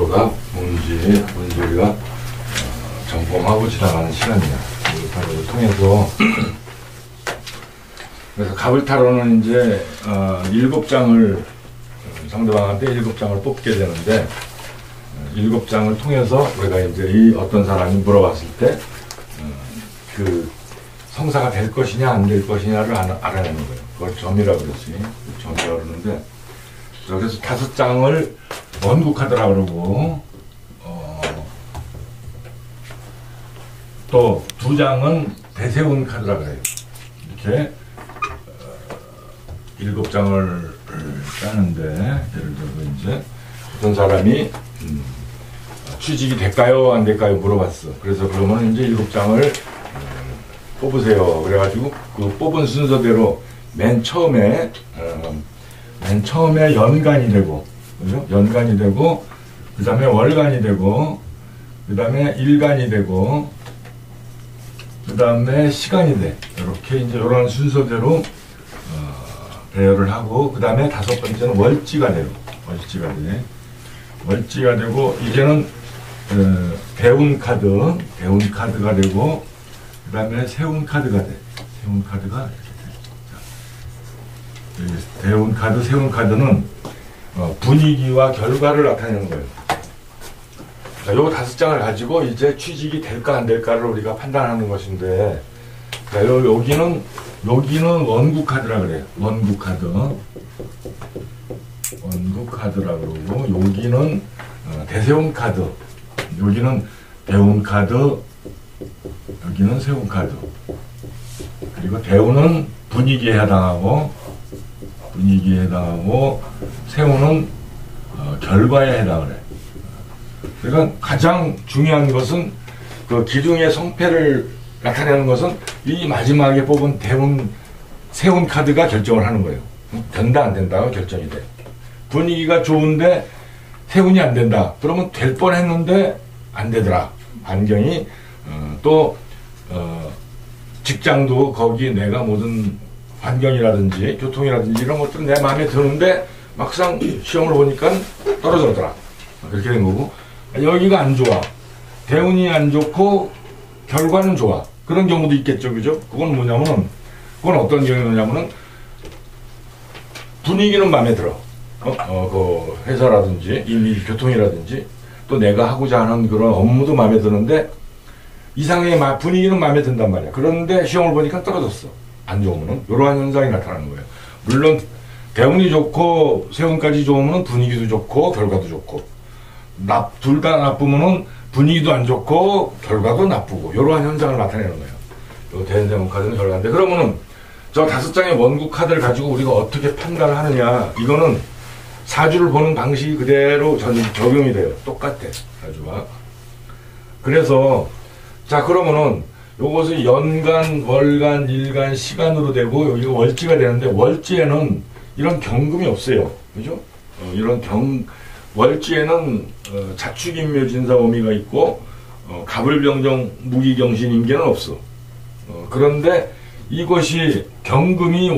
카드가 뭔지 우리가 점검하고 지나가는 시간이야. 카드를 통해서. 그래서 갑을 타로는 이제 7장을 상대방한테 7장을 뽑게 되는데 7장을 통해서 우리가 이제 이 어떤 사람이 물어봤을 때 그 성사가 될 것이냐 안 될 것이냐를 알아내는 거예요. 그걸 점이라고 그러지. 점이라고 그러는데 그래서 5장을 원구 카드라고 그러고 또 2장은 대세운 카드라고 해요. 이렇게 7장을 짜는데 예를 들어 이제 어떤 사람이 취직이 될까요 안 될까요 물어봤어. 그래서 그러면 이제 7장을 뽑으세요. 그래가지고 그 뽑은 순서대로 맨 처음에 연간이 되고, 그죠? 연간이 되고, 그 다음에 월간이 되고, 그 다음에 일간이 되고, 그 다음에 시간이 돼. 이렇게 이제 이런 순서대로 배열을 하고, 그 다음에 5번째는 월지가 돼요. 월지가 돼. 월지가 되고, 이제는 배운 카드가 되고, 그 다음에 세운 카드가 돼. 세운 카드가 이렇게 돼. 배운 카드, 세운 카드는 분위기와 결과를 나타내는 거예요. 자, 요 5장을 가지고 이제 취직이 될까 안 될까를 우리가 판단하는 것인데, 자, 여기는 원구 카드라 그래요. 원구 카드라 그러고, 여기는 대세운 카드, 여기는 배운 카드, 여기는 세운 카드. 그리고 대우는 분위기에 해당하고, 세우는 결과에 해당을 해. 그러니까 가장 중요한 것은 그 기둥의 성패를 나타내는 것은 이 마지막에 뽑은 세운 카드가 결정을 하는 거예요. 된다 안 된다가 결정이 돼. 분위기가 좋은데 세운이 안 된다. 그러면 될 뻔했는데 안 되더라. 환경이 또 직장도 거기 내가 모든 환경이라든지 교통이라든지 이런 것들은 내 마음에 드는데 막상 시험을 보니까 떨어졌더라. 그렇게 된 거고, 여기가 안 좋아. 대운이 안 좋고 결과는 좋아. 그런 경우도 있겠죠. 그죠? 그건 어떤 경우냐면은 분위기는 마음에 들어. 그 회사라든지 이미 교통이라든지 또 내가 하고자 하는 그런 업무도 마음에 드는데 이상의 분위기는 마음에 든단 말이야. 그런데 시험을 보니까 떨어졌어. 안 좋으면 이러한 현상이 나타나는 거예요. 물론 대운이 좋고 세운까지 좋으면 분위기도 좋고 결과도 좋고, 둘 다 나쁘면은 분위기도 안 좋고 결과도 나쁘고 이러한 현상을 나타내는 거예요. 요 대세운 카드는 결과인데, 그러면은 저 5장의 원구 카드를 가지고 우리가 어떻게 판단을 하느냐, 이거는 사주를 보는 방식이 그대로 적용이 돼요. 똑같아, 사주가. 그래서 자, 그러면은 요것을 연간, 월간, 일간, 시간으로 되고 여기가 월지가 되는데, 월지에는 이런 경금이 없어요. 그죠? 월지에는 자축인묘진사오미가 있고 갑을병정 무기경신인계는 없어. 그런데 이것이 경금이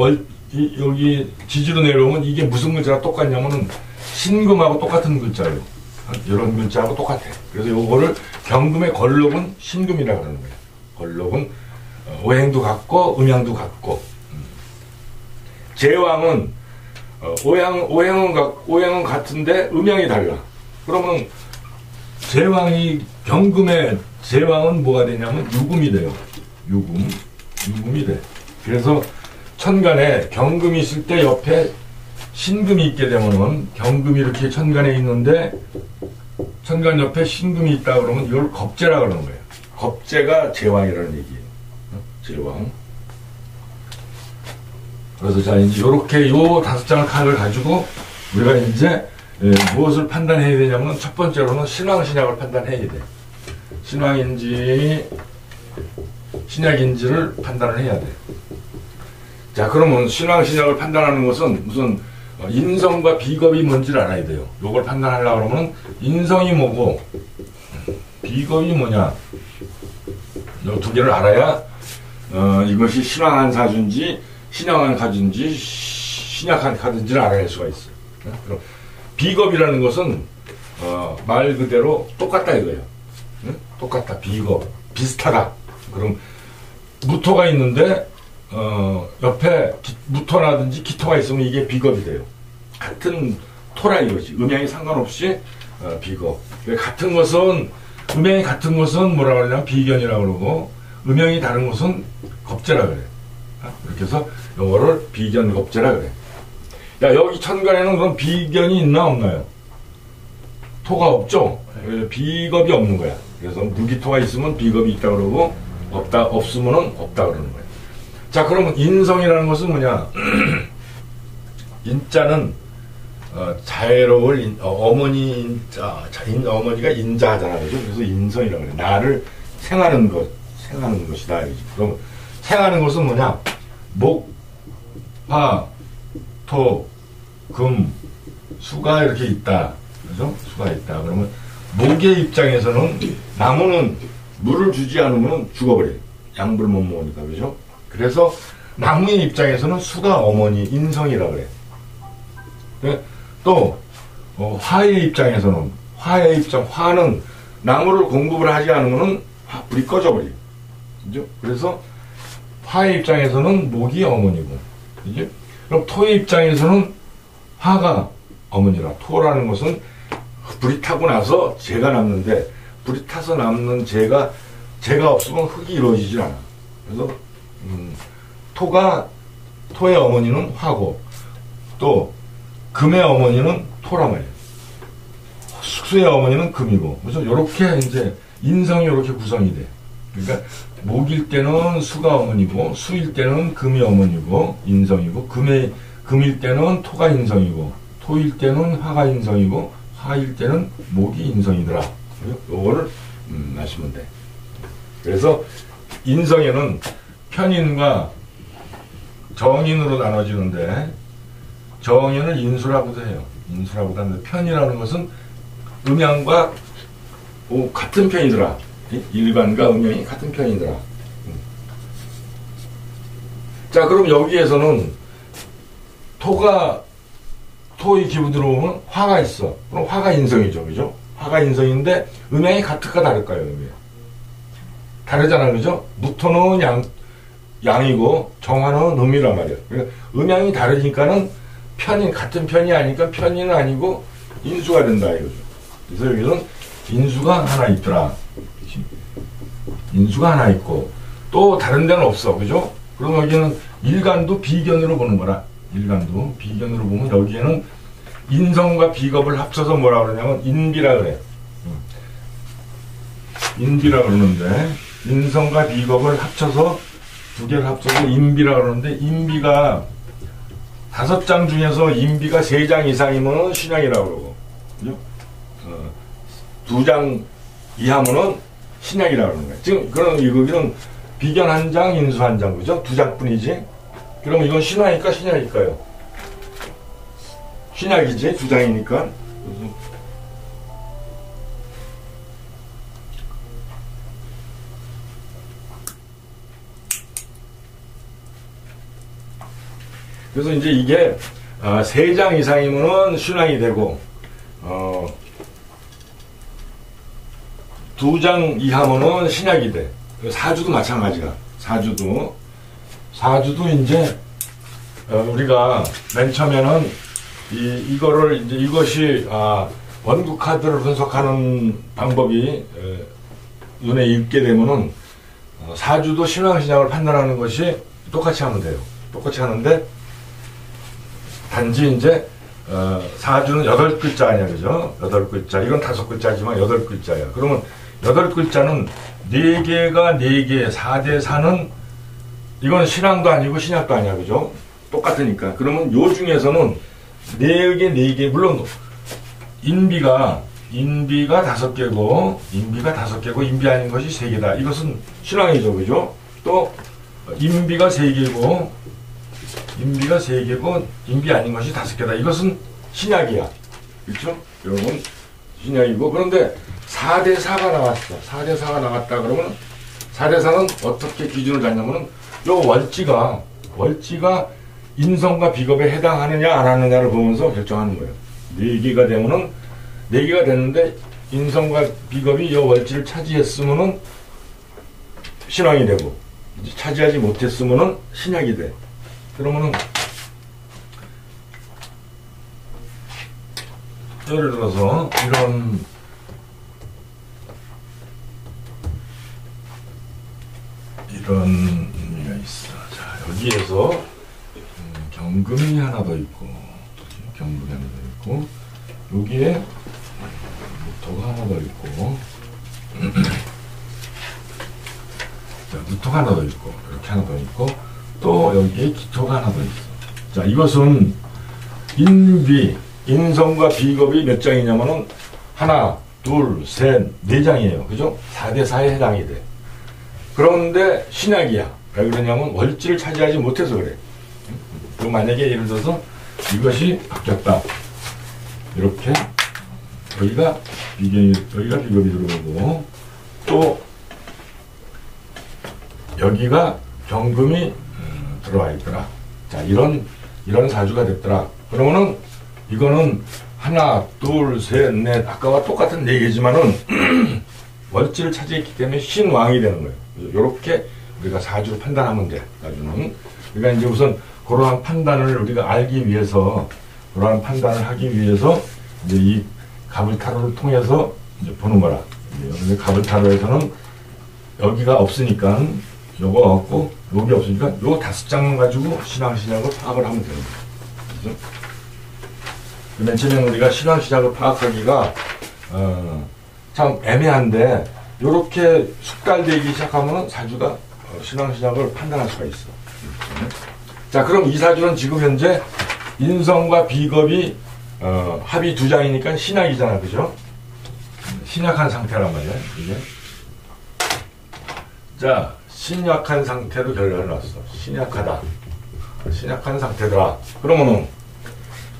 여기 지지로 내려오면 이게 무슨 글자가 똑같냐면은 신금하고 똑같은 글자예요. 이런 글자하고 똑같아. 그래서 요거를 경금의 걸록은 신금이라 그러는 거예요. 걸록은 오행도 같고 음양도 같고, 제왕은 오행은 같은데 음양이 달라. 그러면 경금의 제왕은 뭐가 되냐면 유금이 돼요. 유금이 돼. 그래서 천간에 경금이 있을 때 옆에 신금이 있게 되면은, 경금이 이렇게 천간에 있는데 천간 옆에 신금이 있다 그러면 이걸 겁재라 그러는 거예요. 겁재가 제왕이라는 얘기예요. 제왕. 그래서 자, 이제 요렇게 요 5장의 카드를 가지고 우리가 이제 무엇을 판단해야 되냐면, 첫 번째로는 신왕신약을 판단해야 돼. 신왕인지 신약인지를 판단을 해야 돼. 자, 그러면 신왕신약을 판단하는 것은 무슨 인성과 비겁이 뭔지를 알아야 돼요. 요걸 판단하려고 그러면 인성이 뭐고 비겁이 뭐냐, 요 2개를 알아야 이것이 신왕한 사주인지 신약한 카드인지 신약한 카드인지를 알아낼 수가 있어요. 그럼 비겁이라는 것은 말 그대로 똑같다 이거예요. 응? 똑같다. 비겁. 비슷하다. 그럼 무토가 있는데 옆에 무토라든지 기토가 있으면 이게 비겁이 돼요. 같은 토라 이거지. 음양이 상관없이 비겁. 같은 것은 음양이 같은 것은 뭐라 그러냐면 비견이라고 그러고 음양이 다른 것은 겁재라 그래. 이렇게 해서 요거를 비견 겁재라 그래. 야, 여기 천간에는 그럼 비견이 있나 없나요? 토가 없죠? 비겁이 없는 거야. 그래서 무기토가 있으면 비겁이 있다 그러고 없으면은 없다 그러는 거야. 자, 그러면 인성이라는 것은 뭐냐? 인자는 자애로울 어머니 인자, 어머니가 인자하잖아, 그죠? 그래서 인성이라고 그래. 나를 생하는 것이다. 그럼 생하는 것은 뭐냐? 목, 화, 토, 금, 수가 이렇게 있다. 그죠? 수가 있다. 그러면 목의 입장에서는 나무는 물을 주지 않으면 죽어버려. 양불 못 먹으니까, 그죠? 그래서 나무의 입장에서는 수가 어머니, 인성이라 그래. 또 화의 입장에서는 화는 나무를 공급을 하지 않으면 불이 꺼져버려. 그죠? 그래서 화의 입장에서는 목이 어머니고, 그죠? 그럼 토의 입장에서는 화가 어머니라. 토라는 것은 불이 타고 나서 재가 남는데 불이 타서 남는 재가 없으면 흙이 이루어지질 않아. 그래서 토의 어머니는 화고 또 금의 어머니는 토란 말이에요. 수의 어머니는 금이고, 그래서 요렇게 이제 인성이 요렇게 구성이 돼. 그러니까 목일 때는 수가 어머니고 수일 때는 금이 어머니고 인성이고 금일 때는 토가 인성이고 토일 때는 화가 인성이고 화일 때는 목이 인성이더라. 요거를 아시면 돼. 그래서 인성에는 편인과 정인으로 나눠지는데 정인을 인수라고도 해요. 인수라고도 하는데 편이라는 것은 음양과 같은 편이더라. 일반과 음양이 같은 편이더라. 자, 그럼 여기에서는 토의 기분 들어오면 화가 있어. 그럼 화가 인성이죠. 그죠? 화가 인성인데 음양이 같을까 다를까요? 음양. 다르잖아. 그죠? 무토는 양이고 정화는 음이란 말이에요. 그러니까 음양이 다르니까는 같은 편이 아니니까 편이는 아니고 인수가 된다 이거죠. 그래서 여기는 인수가 하나 있더라. 인수가 하나 있고 또 다른 데는 없어. 그죠? 그럼 여기는 일간도 비견으로 보는 거라. 일간도 비견으로 보면 여기에는 인성과 비겁을 합쳐서 뭐라 그러냐면 인비라 그래. 인비라 그러는데 인성과 비겁을 합쳐서 두 개를 합쳐서 인비라 그러는데 인비가 5장 중에서 인비가 3장 이상이면 신약이라고 그러고, 그죠? 2장 이하면은 신약이라고 그러는 거야. 지금, 그럼 여기는 비견 1장, 인수 1장, 그죠? 2장뿐이지? 그럼 이건 신화니까 신약일까요? 신약이지? 2장이니까. 그래서 이제 이게 3장 이상이면은 신앙이 되고 2장 이하면은 신약이 돼. 사주도 마찬가지야. 사주도 이제 우리가 맨 처음에는 이거를 이제 이것이 원국 카드를 분석하는 방법이 눈에 익게 되면은 사주도 신앙신약을 판단하는 것이 똑같이 하면 돼요. 똑같이 하는데 단지 이제 사주는 8글자 아니야, 그죠? 8글자. 이건 5글자지만 8글자야. 그러면 8글자는 4개가 4개, 4대 4는 이건 신앙도 아니고 신약도 아니야, 그죠? 똑같으니까. 그러면 요 중에서는 4개, 4개, 물론 인비가 5개고 인비 아닌 것이 3개다. 이것은 신앙이죠, 그죠? 또 인비가 3개고 인비 아닌 것이 5개다. 이것은 신약이야. 그렇죠? 여러분, 신약이고. 그런데 4대 4가 나왔어. 4대 4가 나왔다 그러면 4대 4는 어떻게 기준을 잡냐면은 요 월지가 인성과 비겁에 해당하느냐 안 하느냐를 보면서 결정하는 거예요. 4개가 되면은 네 개가 됐는데 인성과 비겁이 이 월지를 차지했으면은 신왕이 되고, 이제 차지하지 못했으면은 신약이 돼. 그러면은 예를 들어서 이런 의미가 있어. 자, 여기에서 경금이 하나 더 있고, 경금이 하나 더 있고, 여기에 무토가 하나 더 있고, 자, 무토가 하나 더 있고, 이렇게 하나 더 있고, 또 여기에 기토가 하나 더 있어. 자, 이것은 인성과 비겁이 몇 장이냐면은 하나, 둘, 셋, 네 장이에요. 그죠? 4대 4에 해당이 돼. 그런데 신약이야. 왜 그러냐면 월지를 차지하지 못해서 그래. 그럼 만약에 예를 들어서 이것이 바뀌었다. 이렇게 여기가 비겁이 들어오고, 또 여기가 경금이 들어와 있더라. 자, 이런 사주가 됐더라. 그러면은 이거는 하나, 둘, 셋, 넷, 아까와 똑같은 네 개지만은 월지를 차지했기 때문에 신왕이 되는 거예요. 이렇게 우리가 사주를 판단하면 돼. 사주는. 그러니까 이제 우선 그러한 판단을 우리가 알기 위해서, 그러한 판단을 하기 위해서 이제 이 가불타로를 통해서 이제 보는 거라. 근데 가불타로에서는 여기가 없으니까 요거 없고, 여기 없으니까 요 5장만 가지고 신앙신약을 파악을 하면 되는 거예요. 그죠? 맨 처음에 우리가 신앙신약을 파악하기가 참 애매한데, 요렇게 숙달되기 시작하면 사주가 신앙신약을 판단할 수가 있어. 자, 그럼 이 사주는 지금 현재 인성과 비겁이 합이 2장이니까 신약이잖아. 그죠? 신약한 상태란 말이야, 이게. 자, 신약한 상태로 결론을 놨어. 신약하다. 신약한 상태더라. 그러면은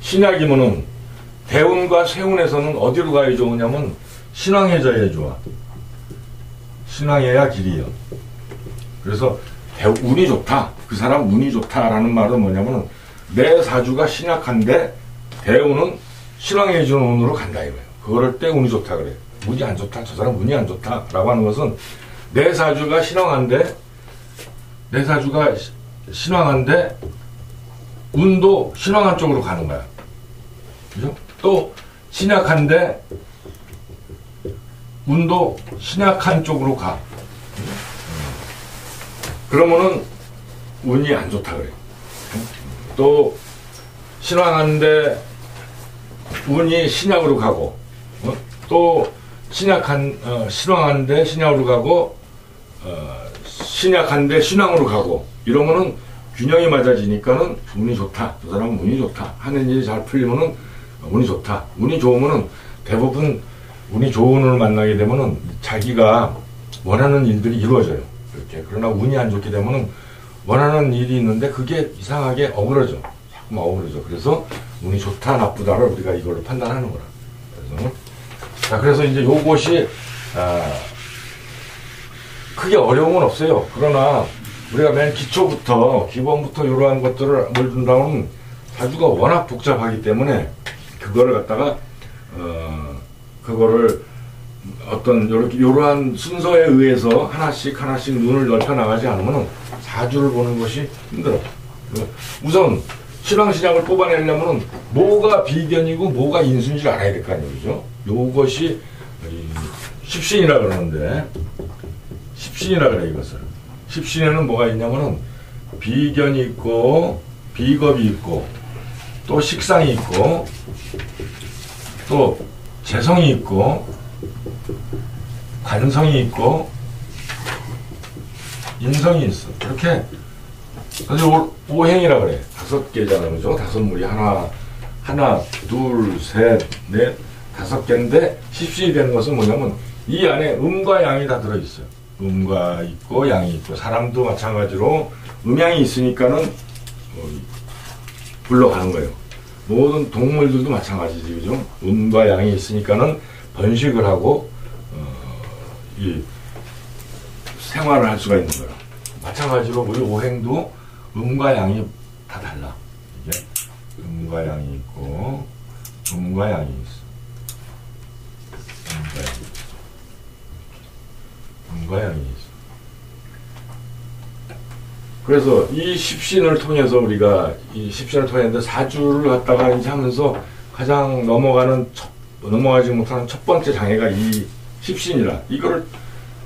신약이면은 대운과 세운에서는 어디로 가야 좋으냐면 신왕해져야 좋아. 신왕해야 길이요. 그래서 운이 좋다. 그 사람 운이 좋다라는 말은 뭐냐면은 내 사주가 신약한데 대운은 신왕해주는 운으로 간다 이거예요. 그럴 때 운이 좋다 그래. 운이 안 좋다. 저 사람 운이 안 좋다라고 하는 것은 내 사주가 신왕한데 운도 신왕한 쪽으로 가는 거야. 그죠? 또 신약한데 운도 신약한 쪽으로 가. 그러면은 운이 안 좋다 그래. 또 신왕한데 운이 신약으로 가고, 또 신왕한데 신약으로 가고, 신약한데 신왕으로 가고, 이러면은 균형이 맞아지니까는 운이 좋다. 저 사람은 운이 좋다. 하는 일이 잘 풀리면은 운이 좋다. 운이 좋으면은 대부분 운이 좋은 운을 만나게 되면은 자기가 원하는 일들이 이루어져요. 이렇게. 그러나 운이 안 좋게 되면은 원하는 일이 있는데 그게 이상하게 어그러져. 자꾸만 어그러져. 그래서 운이 좋다, 나쁘다를 우리가 이걸로 판단하는 거라. 그래서 이제 요것이, 크게 어려움은 없어요. 그러나 우리가 맨 기본부터 이러한 것들을 몰든다면 사주가 워낙 복잡하기 때문에 그거를 갖다가, 그거를 어떤 이러한 순서에 의해서 하나씩 눈을 넓혀 나가지 않으면 사주를 보는 것이 힘들어. 우선 신앙신약을 뽑아내려면 뭐가 비견이고 뭐가 인수인지를 알아야 될 거 아니에요. 그죠? 요것이 십신이라 그러는데, 십신이라 그래 이것을. 십신에는 뭐가 있냐면은 비견이 있고 비겁이 있고 또 식상이 있고 또 재성이 있고 관성이 있고 인성이 있어. 이렇게 그래서 오행이라 그래. 5개잖아, 그죠? 5물이 하나, 둘, 셋, 넷, 5개인데 십신이 되는 것은 뭐냐면 이 안에 음과 양이 다 들어있어요. 음과 있고 양이 있고, 사람도 마찬가지로 음양이 있으니까는 굴러가는 거예요. 모든 동물들도 마찬가지지, 그죠? 음과 양이 있으니까는 번식을 하고 이 생활을 할 수가 있는 거예요. 마찬가지로 우리 오행도 음과 양이 다 달라. 이게 음과 양이 있고 음과 양이 있어. 무가양이 있어. 그래서 이 십신을 통해서 우리가 이 십신을 통했는데 사주를 갖다가 이제 하면서 가장 넘어가지 못하는 첫 번째 장애가 이 십신이라. 이거를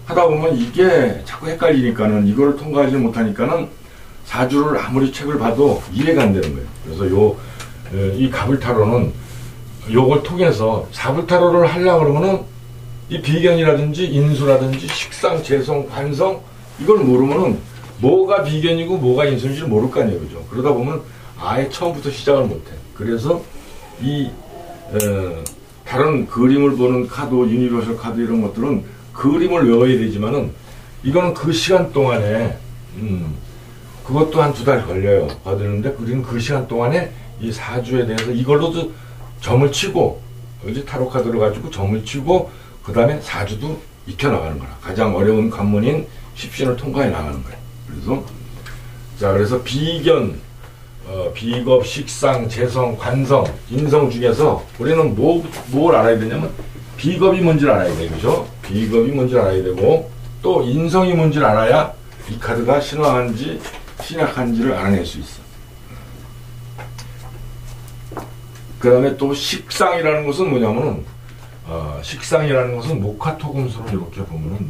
하다 보면 이게 자꾸 헷갈리니까는 이거를 통과하지 못하니까는 사주를 아무리 책을 봐도 이해가 안 되는 거예요. 그래서 이 가불타로는 요걸 통해서 사불타로를 하려고 그러면은 이 비견이라든지 인수라든지 식상, 재성, 관성 이걸 모르면은 뭐가 비견이고 뭐가 인수인지를 모를 거 아니에요. 그죠? 그러다 보면 아예 처음부터 시작을 못해. 그래서 다른 그림을 보는 카드, 유니버설 카드 이런 것들은 그림을 외워야 되지만은 이거는 그 시간 동안에 그것도 한 2달 걸려요. 받으는데 우리는 그 시간 동안에 이 사주에 대해서 이걸로도 점을 치고 그지 타로 카드를 가지고 점을 치고 그 다음에 사주도 익혀 나가는 거라. 가장 어려운 관문인 십신을 통과해 나가는 거예요. 그래서 비견, 비겁, 식상, 재성, 관성, 인성 중에서 우리는 뭘 알아야 되냐면 비겁이 뭔지를 알아야 돼. 그죠? 비겁이 뭔지를 알아야 되고 또 인성이 뭔지를 알아야 이 카드가 신화한지 신약한지를 알아낼 수 있어. 그 다음에 또 식상이라는 것은 뭐냐면은 식상이라는 것은 목화토금수로 이렇게 보면은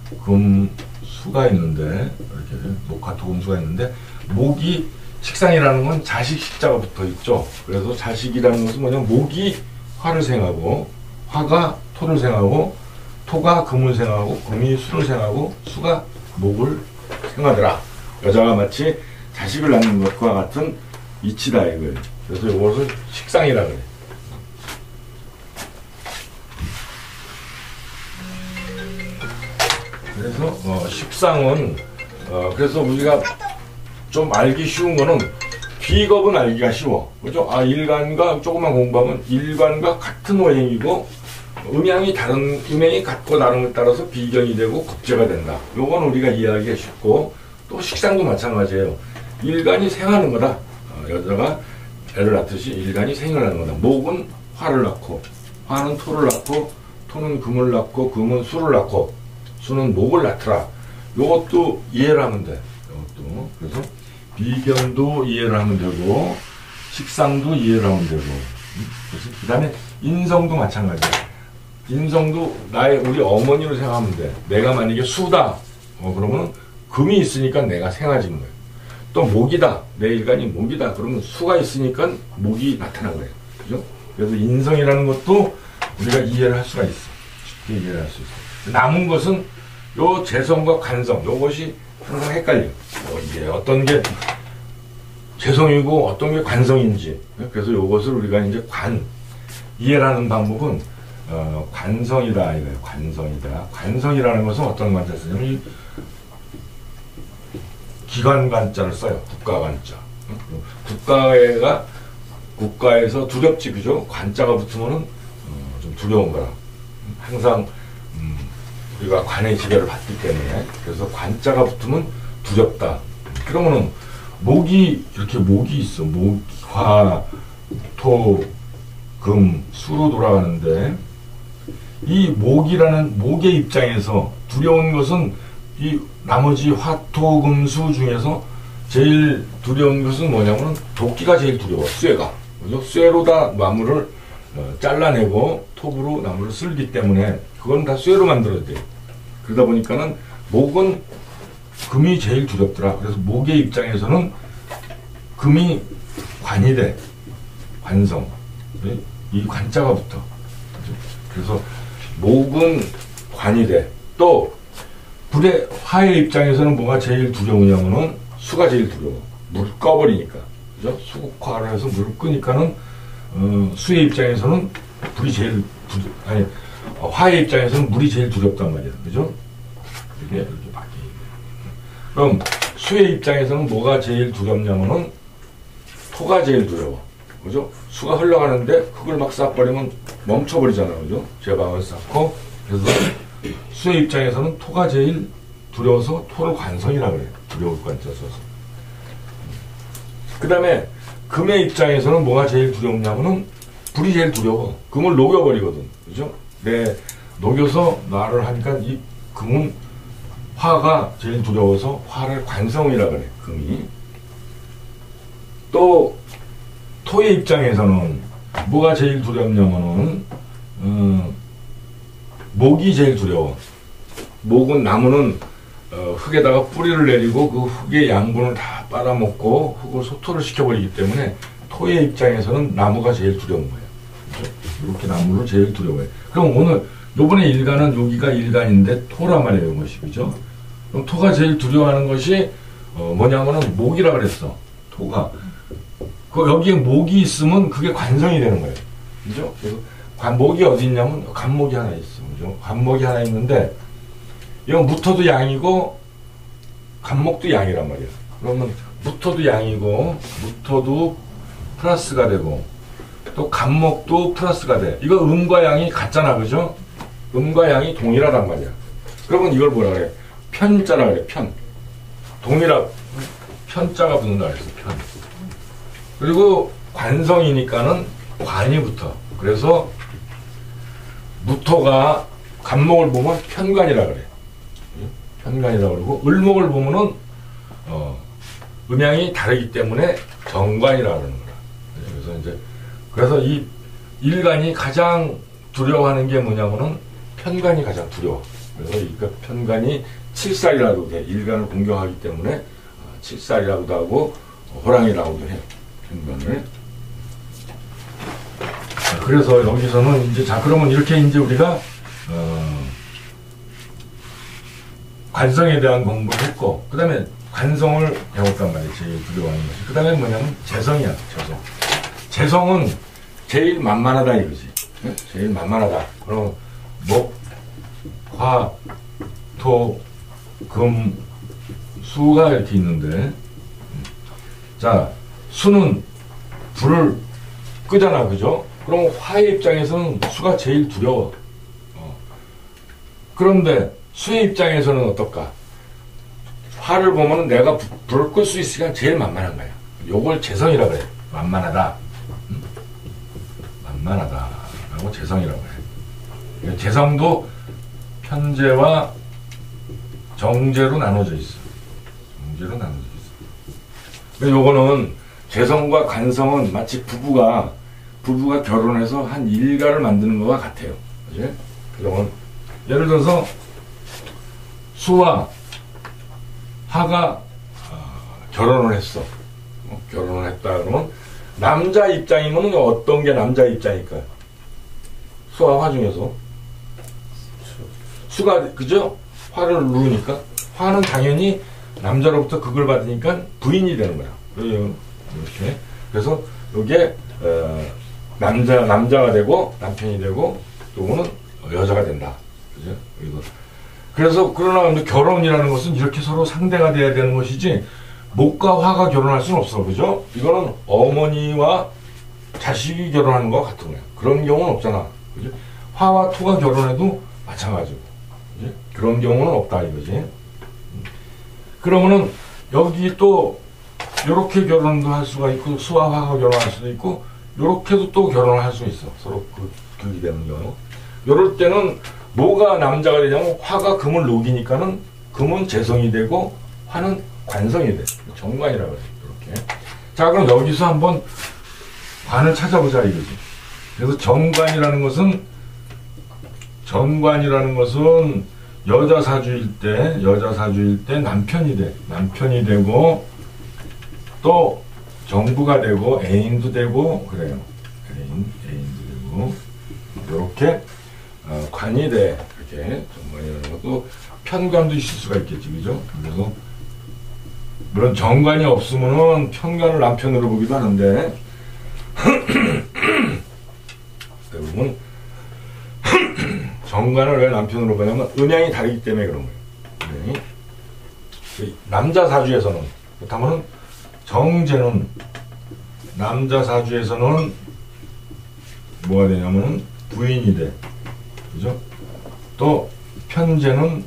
목화토금수가 있는데 이렇게 목화토금수가 있는데 목이 식상이라는 건 자식 식자가 붙어 있죠. 그래서 자식이라는 것은 뭐냐면 목이 화를 생하고 화가 토를 생하고 토가 금을 생하고 금이 수를 생하고 수가 목을 생하더라. 여자가 마치 자식을 낳는 것과 같은 이치다 이거예요. 그래서 이것을 식상이라 그래. 그래서 식상은 그래서 우리가 좀 알기 쉬운 거는 비겁은 알기가 쉬워. 그죠? 일간과 조금만 공부하면 일간과 같은 오행이고 음양이 같고 다른 것에 따라서 비견이 되고 급제가 된다. 요건 우리가 이해하기가 쉽고 또 식상도 마찬가지예요. 일간이 생하는 거다. 여자가 애를 낳듯이 일간이 생을 하는 거다. 목은 화를 낳고 화는 토를 낳고 토는 금을 낳고 금은 수를 낳고 수는 목을 낳더라. 요것도 이해를 하면 돼. 요것도. 그래서 비견도 이해를 하면 되고 식상도 이해를 하면 되고 그 다음에 인성도 마찬가지야. 인성도 우리 어머니로 생각하면 돼. 내가 만약에 수다 그러면 금이 있으니까 내가 생아진 거예요. 또 목이다. 내 일간이 목이다. 그러면 수가 있으니까 목이 나타난 거예요. 그죠? 그래서 인성이라는 것도 우리가 이해를 할 수가 있어. 쉽게 이해를 할 수 있어. 남은 것은 요 재성과 관성, 요것이 항상 헷갈려. 이게 어떤 게 재성이고 어떤 게 관성인지. 그래서 요것을 우리가 이제 이해를 하는 방법은 관성이다 이거예요. 관성이다. 관성이라는 것은 어떤 관자를 쓰냐면 기관관자를 써요. 국가관자. 국가에서 두렵지, 그죠? 관자가 붙으면은 좀 두려운 거라. 항상 우리가 관의 지배를 받기 때문에 그래서 관자가 붙으면 두렵다. 그러면은 목이 있어. 화, 토, 금, 수로 돌아가는데 이 목의 입장에서 두려운 것은 이 나머지 화, 토, 금, 수 중에서 제일 두려운 것은 뭐냐면 도끼가 제일 두려워. 쇠가. 그죠? 쇠로 다 나무를 잘라내고 톱으로 나무를 쓸기 때문에 그건 다 쇠로 만들어야 돼. 그러다 보니까는 목은 금이 제일 두렵더라. 그래서 목의 입장에서는 금이 관이 돼. 관성. 이 관자가 붙어. 그래서 목은 관이 돼. 또 화의 입장에서는 뭐가 제일 두려우냐면은 수가 제일 두려워. 물을 꺼버리니까. 그죠? 수국화를 해서 물을 끄니까는 수의 입장에서는 화의 입장에서는 물이 제일 두렵단 말이야. 그죠? 이렇게 바뀌게. 그럼 수의 입장에서는 뭐가 제일 두렵냐면은 토가 제일 두려워. 그죠? 수가 흘러가는데 그걸 막 싹버리면 멈춰버리잖아요. 그죠? 제방을 쌓고. 그래서 수의 입장에서는 토가 제일 두려워서 토를 관성이라 그래요. 두려울 관자 써서. 그 다음에 금의 입장에서는 뭐가 제일 두렵냐면은 불이 제일 두려워. 금을 녹여버리거든. 그죠? 내 녹여서 나를 하니까 이 금은 화가 제일 두려워서 화를 관성이라 그래, 금이. 또 토의 입장에서는 뭐가 제일 두렵냐면은 목이 제일 두려워. 목은, 나무는 흙에다가 뿌리를 내리고 그 흙의 양분을 다 빨아먹고 흙을 소토를 시켜버리기 때문에 토의 입장에서는 나무가 제일 두려운 거예요. 그렇죠? 이렇게 나무를 제일 두려워해. 그럼 오늘 요번에 일간은 여기가 일간인데 토란 말이에요, 이것이. 그죠? 그럼 토가 제일 두려워하는 것이 뭐냐면은 목이라 그랬어. 토가. 여기에 목이 있으면 그게 관성이 되는 거예요. 그죠? 그래서 목이 어디 있냐면 간목이 하나 있어. 그죠? 간목이 하나 있는데 이건 무토도 양이고 간목도 양이란 말이야. 그러면 무토도 양이고 무토도 플러스가 되고 또 간목도 플러스가 돼. 이거 음과 양이 같잖아. 그죠? 음과 양이 동일하단 말이야. 그러면 이걸 뭐라 그래? 편자라 그래. 편. 편자가 붙는다 그랬어. 편. 그리고 관성이니까는 관이 붙어. 그래서 무토가 간목을 보면 편관이라 그래. 편관이라 그러고 을목을 보면은 음양이 다르기 때문에 정관이라 그러는 거야. 그래서 이 일간이 가장 두려워하는 게 뭐냐면은 편관이 가장 두려워. 그래서 이 편관이 칠살이라고 돼. 일간을 공격하기 때문에 칠살이라고도 하고 호랑이라고도 해요. 편관을. 그래서 여기서는 이제 그러면 이렇게 이제 우리가 관성에 대한 공부를 했고, 그 다음에 관성을 배웠단 말이에요. 제일 두려워하는 것이. 그 다음에 뭐냐면 재성이야. 재성은 제일 만만하다 이거지. 제일 만만하다. 그럼 목, 화, 토, 금, 수가 이렇게 있는데, 자, 수는 불을 끄잖아. 그죠? 그럼 화의 입장에서는 수가 제일 두려워. 그런데 수의 입장에서는 어떨까? 화를 보면은 내가 불을 끌 수 있으니까 제일 만만한 거야. 요걸 재성이라 그래. 만만하다. 만만하다라고 재성이라고 해. 재성도 편재와 정재로 나눠져 있어. 요거는 재성과 관성은 마치 부부가 결혼해서 한 일가를 만드는 것과 같아요. 그지? 그러면 예를 들어서 수와 화가 결혼을 했어. 결혼을 했다 그러면 남자 입장이면 어떤 게 남자 입장일까요? 수와 화 중에서 수가, 그죠? 화를 누르니까 화는 당연히 남자로부터 극을 받으니까 부인이 되는 거야. 이렇게. 그래서 이게 남자가 되고 남편이 되고 또는 여자가 된다. 그죠? 그래서 그러나 결혼이라는 것은 이렇게 서로 상대가 돼야 되는 것이지 목과 화가 결혼할 수는 없어. 그죠? 이거는 어머니와 자식이 결혼하는 것 같은 거야. 그런 경우는 없잖아. 그죠? 화와 토가 결혼해도 마찬가지고. 그죠? 그런 경우는 없다 이거지. 그러면은 여기 또 요렇게 결혼도 할 수가 있고 수와 화가 결혼할 수도 있고 요렇게도 또 결혼을 할 수 있어. 서로 그렇게 되는 경우. 요럴 때는 뭐가 남자가 되냐면 화가 금을 녹이니까는 금은 재성이 되고 화는 관성이 돼. 정관이라고 그래. 이렇게. 자, 그럼 여기서 한번 관을 찾아보자 이거지. 그래서 정관이라는 것은 여자 사주일 때 남편이 돼. 남편이 되고 또 정부가 되고 애인도 되고 그래요. 애인도 되고 이렇게 관이 돼. 이렇게 정관이라는 것도 편관도 있을 수가 있겠지, 그죠? 그래서 물론 정관이 없으면은 편관을 남편으로 보기도 하는데 대부분 정관을 왜 남편으로 보냐면 음양이 다르기 때문에 그런 거예요. 남자 사주에서는 그렇다면 정제는 남자 사주에서는 뭐가 되냐면은 부인이 돼. 그죠? 또 편제는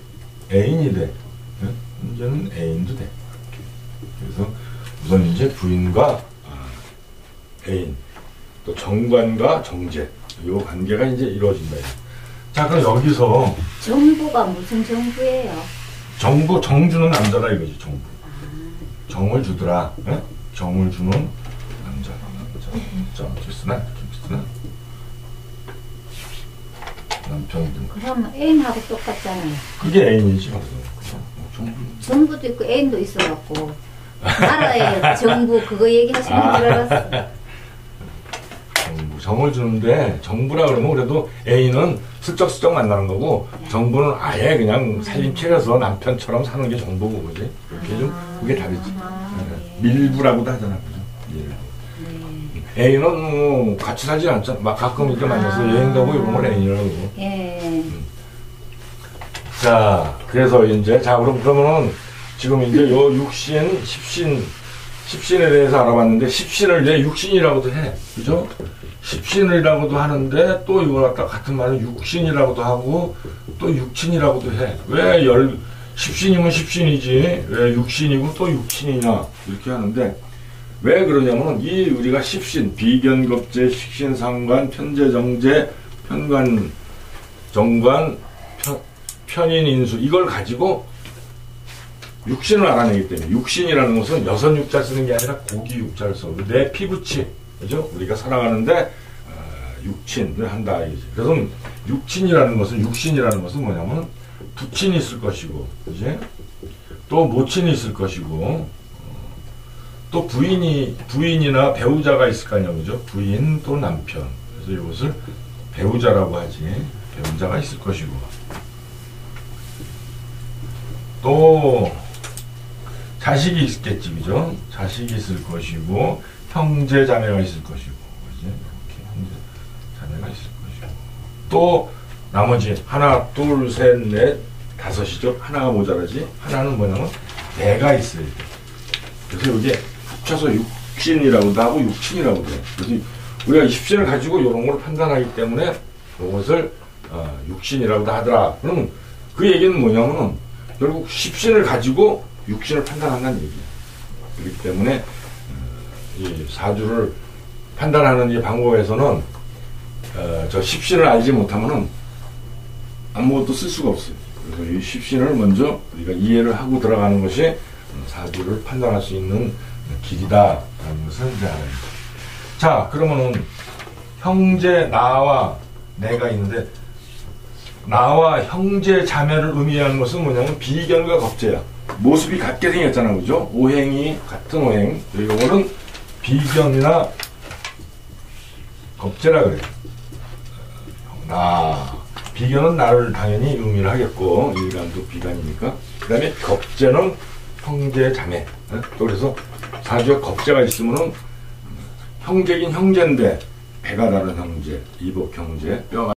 애인이 돼. 편제는 애인도 돼. 그래서 우선 이제 부인과 애인, 또 정관과 정제 이 관계가 이제 이루어진다. 자, 그럼 여기서 정부가 무슨 정부예요? 정부, 정주는 남자다 이거지, 정부. 정을 주더라. 예? 정을 주는 남자. 자, 어떻게 쓰나? 남편 등. 그럼 애인하고 똑같잖아요. 그게 애인이지, 정부. 정부도 있고 애인도 있어갖고 나라의 정부 그거 얘기하시는 줄 알았어. 정을 주는데 정부라 그러면 그래도 애인은 슬쩍슬쩍 만나는 거고 정부는 아예 그냥 살림차려서 남편처럼 사는 게 정부고 그지? 그렇게 좀 그게 다르지. 밀부라고도 하잖아, 그죠? 애인은 뭐 같이 살지 않잖아. 막 가끔 이렇게 만나서 여행 가고 이런 걸 애인이라고. 예. 자, 그래서 이제 자 그러면은 지금 이제 요 육신, 십신에 대해서 알아봤는데 십신을 이제 육신이라고도 해, 그죠? 십신이라고도 하는데 또 이거 갖다 같은 말은 육신이라고도 하고 또 육친이라고도 해. 왜 십신이면 십신이지 왜 육신이고 또 육친이냐 이렇게 하는데 왜 그러냐면은 이 우리가 십신, 비견겁재, 식신상관, 편재정재, 편관, 정관, 편인인수 이걸 가지고 육신을 알아내기 때문에 육신이라는 것은 여섯 육자 쓰는 게 아니라 고기 육자를 써. 내 피부치, 그죠? 우리가 살아가는데 육친을 한다 이거지. 그래서 육친이라는 것은 육신이라는 것은 뭐냐면 부친이 있을 것이고, 그지? 또 모친이 있을 것이고, 또 부인이나 배우자가 있을 거 아니야, 그죠? 부인 또 남편. 그래서 이것을 배우자라고 하지. 배우자가 있을 것이고. 또 자식이 있겠지, 그죠? 자식이 있을 것이고, 형제 자매가 있을 것이고, 그지? 이렇게 형제 자매가 있을 것이고. 또 나머지 하나, 둘, 셋, 넷, 다섯이죠. 하나가 모자라지. 하나는 뭐냐면 내가 있어야 돼. 그래서 이게 합쳐서 육신이라고도 하고 육친이라고도 해. 그래서 우리가 십신을 가지고 이런 걸 판단하기 때문에 이것을 육신이라고도 하더라. 그러면 그 얘기는 뭐냐면은 결국 십신을 가지고 육신을 판단한다는 얘기야. 그렇기 때문에 이 사주를 판단하는 이 방법에서는 저 십신을 알지 못하면은 아무것도 쓸 수가 없어요. 그래서 이 십신을 먼저 우리가 이해를 하고 들어가는 것이 사주를 판단할 수 있는 길이다라는 것을 이제 알아야 됩니다. 자, 그러면은 형제 나와 내가 있는데 나와 형제 자매를 의미하는 것은 뭐냐면 비견과 겁재야. 모습이 같게 생겼잖아, 그죠? 오행이 같은 오행. 이거는 비견이나 겁재라 그래. 비견은 나를 당연히 의미를 하겠고 일간도 비간이니까. 그 다음에 겁재는 형제 자매. 또 그래서 사주에 겁재가 있으면은 형제긴 형제인데 배가 다른 형제, 이복 형제, 뼈가